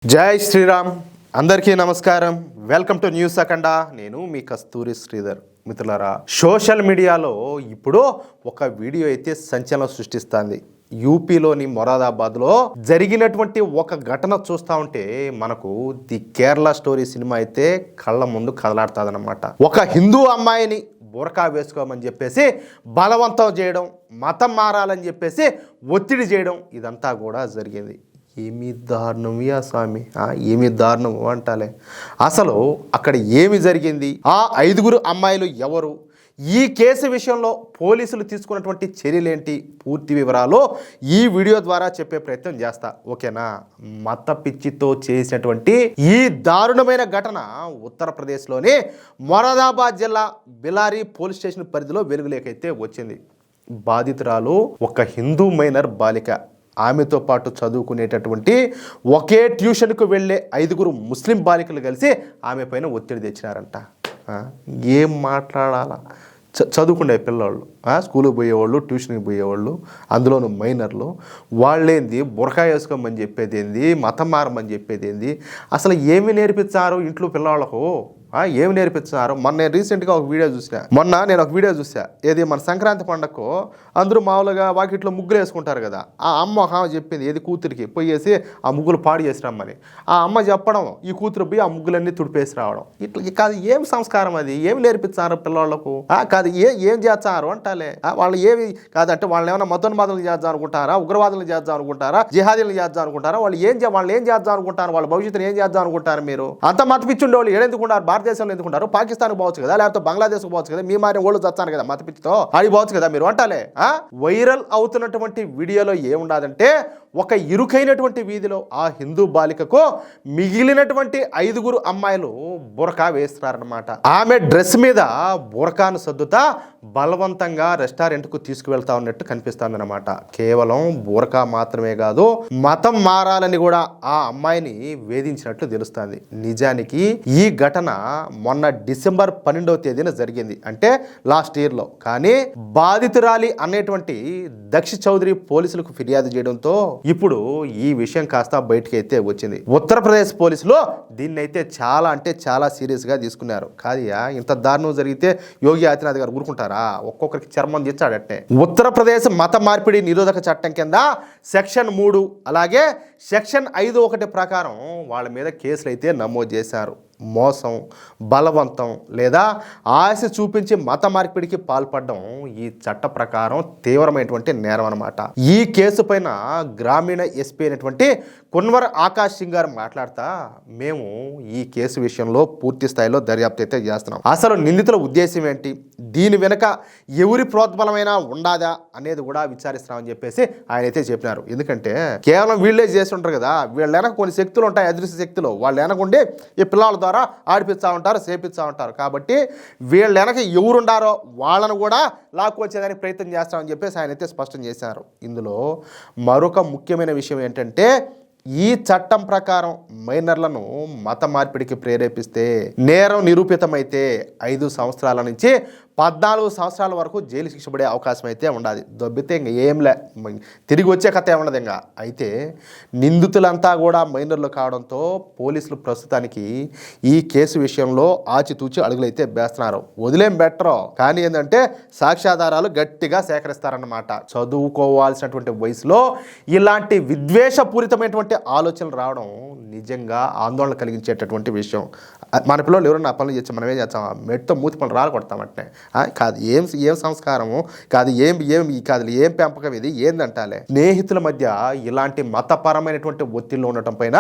జై శ్రీరామ్ అందరికీ నమస్కారం. వెల్కమ్ టు న్యూస్ అఖండ. నేను మీ కస్తూరి శ్రీధర్. మిత్రులారా, సోషల్ మీడియాలో ఇప్పుడు ఒక వీడియో అయితే సంచలనం సృష్టిస్తుంది. యూపీలోని మొరాదాబాద్లో జరిగినటువంటి ఒక ఘటన చూస్తూ ఉంటే మనకు ది కేరళ స్టోరీ సినిమా అయితే కళ్ళ ముందు కదలాడుతుందన్నమాట. ఒక హిందూ అమ్మాయిని బురకా వేసుకోమని చెప్పేసి బలవంతం చేయడం, మతం మారాలని చెప్పేసి ఒత్తిడి చేయడం, ఇదంతా కూడా జరిగింది. ఏమి దారుణం యా స్వామి, ఏమి దారుణం అంటాలే. అసలు అక్కడ ఏమి జరిగింది, ఆ 5 అమ్మాయిలు ఎవరు, ఈ కేసు విషయంలో పోలీసులు తీసుకున్నటువంటి చర్యలేంటి, పూర్తి వివరాలు ఈ వీడియో ద్వారా చెప్పే ప్రయత్నం చేస్తా. ఓకేనా? మత పిచ్చితో చేసినటువంటి ఈ దారుణమైన ఘటన ఉత్తరప్రదేశ్లోని మొరాదాబాద్ జిల్లా బిలారీ పోలీస్ స్టేషన్ పరిధిలో వెలుగులేకైతే వచ్చింది. బాధితురాలు ఒక హిందూ మైనర్ బాలిక. ఆమెతో పాటు చదువుకునేటటువంటి ఒకే ట్యూషన్కు వెళ్ళే 5 ముస్లిం బాలికలు కలిసి ఆమె పైన ఒత్తిడి తెచ్చినారంట. ఏం మాట్లాడాలా? చదువుకునే పిల్లవాళ్ళు, స్కూల్కి పోయేవాళ్ళు, ట్యూషన్కి పోయేవాళ్ళు, అందులోనూ మైనర్లు, వాళ్ళేంది బురకా వేసుకోమని చెప్పేది ఏంది, మతం మారమని చెప్పేది ఏంది, అసలు ఏమి నేర్పించారు ఇంట్లో పిల్లవాళ్ళకు, ఏమి నేర్పించారు? నేను రీసెంట్గా ఒక వీడియో చూసా. ఏది మన సంక్రాంతి పండగకు అందరూ మామూలుగా వాకిట్లో ముగ్గులు వేసుకుంటారు కదా. ఆ అమ్మ ఒక ఆమె చెప్పింది, ఏది కూతురికి పోయేసి ఆ ముగ్గులు పాడు చేసి రమ్మని. ఆ అమ్మ చెప్పడం, ఈ కూతురు పోయి ఆ ముగ్గులన్నీ తుడిపేసి రావడం. ఇట్లా కాదు, ఏం సంస్కారం అది? ఏమి నేర్పించారు పిల్లవాళ్ళకు? కాదు, ఏం చేస్తారు అంటాలే. వాళ్ళు ఏమి కాదంటే వాళ్ళు ఏమైనా మతోన్మాదులు చేద్దాం అనుకుంటారా, ఉగ్రవాదులు చేద్దాం అనుకుంటారా, జిహాదీలు చేద్దాం అనుకుంటారా? వాళ్ళు ఏం చేద్దాం అనుకుంటారు? వాళ్ళ భవిష్యత్తును ఏం చేద్దాం అనుకుంటారు? మీరు అంత మత పిచ్చుండే వాళ్ళు ఏడెందుకుంటారు? భారతదేశంలో ఎందుకుంటారు? పాకిస్తాన్కి పోవచ్చు కదా, లేకపోతే బంగ్లాదేశ్కి పోవచ్చు కదా. మీ మారి ఓళ్ళు చచ్చాను కదా మత పిచ్చితో, ఆడి పోవచ్చు కదా మీరు అంటాలే. వైరల్ అవుతున్నటువంటి వీడియోలో ఏముండదంటే, ఒక ఇరుకైనటువంటి వీధిలో ఆ హిందూ బాలికకు మిగిలినటువంటి 5 అమ్మాయిలు బురకా వేస్తున్నారనమాట. ఆమె డ్రెస్ మీద బురకాను సర్దుతా బలవంతంగా రెస్టారెంట్కు తీసుకువెళ్తా ఉన్నట్టు కనిపిస్తుందన్నమాట. కేవలం బురకా మాత్రమే కాదు, మతం మారాలని కూడా ఆ అమ్మాయిని వేధించినట్లు తెలుస్తుంది. నిజానికి ఈ ఘటన మొన్న డిసెంబర్ 12వ తేదీన జరిగింది, అంటే లాస్ట్ ఇయర్లో. కానీ బాధితురాలి అనేటువంటి దక్షి చౌదరి పోలీసులకు ఫిర్యాదు చేయడంతో ఇప్పుడు ఈ విషయం కాస్త బయటికి అయితే వచ్చింది. ఉత్తరప్రదేశ్ పోలీసులు దీన్ని అయితే చాలా అంటే చాలా సీరియస్గా తీసుకున్నారు. కాదియా, ఇంత దారుణం జరిగితే యోగి ఆదిత్యనాథ్ గారు ఊరుకుంటారా? ఒక్కొక్కరికి చర్మం తెచ్చాడట్టే. ఉత్తరప్రదేశ్ మత మార్పిడి నిరోధక చట్టం కింద సెక్షన్ 3 అలాగే సెక్షన్ 5(1) ప్రకారం వాళ్ళ మీద కేసులు అయితే నమోదు చేశారు. మోసం, బలవంతం లేదా ఆశ చూపించి మత మార్పిడికి పాల్పడడం ఈ చట్ట ప్రకారం తీవ్రమైనటువంటి నేరం అన్నమాట. ఈ కేసు పైన గ్రామీణ ఎస్పీ అయినటువంటి కున్వర్ ఆకాష్ సింగ్ గారు మాట్లాడుతా, మేము ఈ కేసు విషయంలో పూర్తి స్థాయిలో దర్యాప్తు అయితే చేస్తున్నాం. అసలు నిందితుల ఉద్దేశం ఏంటి, దీని వెనుక ఎవరి ప్రోద్బలమైనా ఉండాదా అనేది కూడా విచారిస్తున్నామని చెప్పేసి ఆయన అయితే చెప్పినారు. ఎందుకంటే కేవలం వీళ్ళే చేసి ఉంటారు కదా, వీళ్ళ వెనక కొన్ని శక్తులు ఉంటాయి, అదృశ్య శక్తులు. వాళ్ళ వెనకుండి ఈ పిల్లల ద్వారా ఆడిపిస్తూ ఉంటారు, చేపిస్తూ ఉంటారు. కాబట్టి వీళ్ళ వెనక ఎవరుండారో వాళ్ళను కూడా లాక్కొచ్చేదానికి ప్రయత్నం చేస్తామని చెప్పేసి ఆయన అయితే స్పష్టం చేశారు. ఇందులో మరొక ముఖ్యమైన విషయం ఏంటంటే, ఈ చట్టం ప్రకారం మైనర్లను మత మార్పిడికి ప్రేరేపిస్తే నేరం నిరూపితమైతే 5 సంవత్సరాల నుంచి 14 సంవత్సరాల వరకు జైలు శిక్ష పడే అవకాశం అయితే ఉండాలి. దొబ్బితే ఇంక ఏంలే, తిరిగి వచ్చే కథ ఏముండదు ఇంకా. అయితే నిందితులంతా కూడా మైనర్లు కావడంతో పోలీసులు ప్రస్తుతానికి ఈ కేసు విషయంలో ఆచితూచి అడుగులైతే వేస్తున్నారు. వదిలేం బెటరు, కానీ ఏంటంటే సాక్ష్యాధారాలు గట్టిగా సేకరిస్తారన్నమాట. చదువుకోవాల్సినటువంటి వయసులో ఇలాంటి విద్వేషపూరితమైనటువంటి ఆలోచనలు రావడం నిజంగా ఆందోళన కలిగించేటటువంటి విషయం. మన పిల్లలు ఎవరన్నా పనులు చేస్తే మనం ఏం చేస్తాం? మెట్టుతో మూతి పనులు రాలు కొడతామంటే. కాదు, ఏం సంస్కారము కాదు, ఏం పెంపకం ఇది ఏందంటాలే. స్నేహితుల మధ్య ఇలాంటి మతపరమైనటువంటి ఒత్తిళ్ళు ఉండటం పైన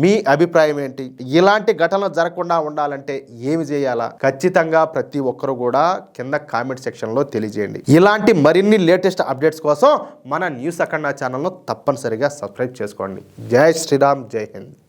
మీ అభిప్రాయం ఏంటి? ఇలాంటి ఘటనలు జరగకుండా ఉండాలంటే ఏమి చేయాలా? ఖచ్చితంగా ప్రతి ఒక్కరు కూడా కింద కామెంట్ సెక్షన్లో తెలియజేయండి. ఇలాంటి మరిన్ని లేటెస్ట్ అప్డేట్స్ కోసం మన న్యూస్ అఖండ ఛానల్ను తప్పనిసరిగా సబ్స్క్రైబ్ చేసుకోండి. జై శ్రీరామ్, జై హింద్.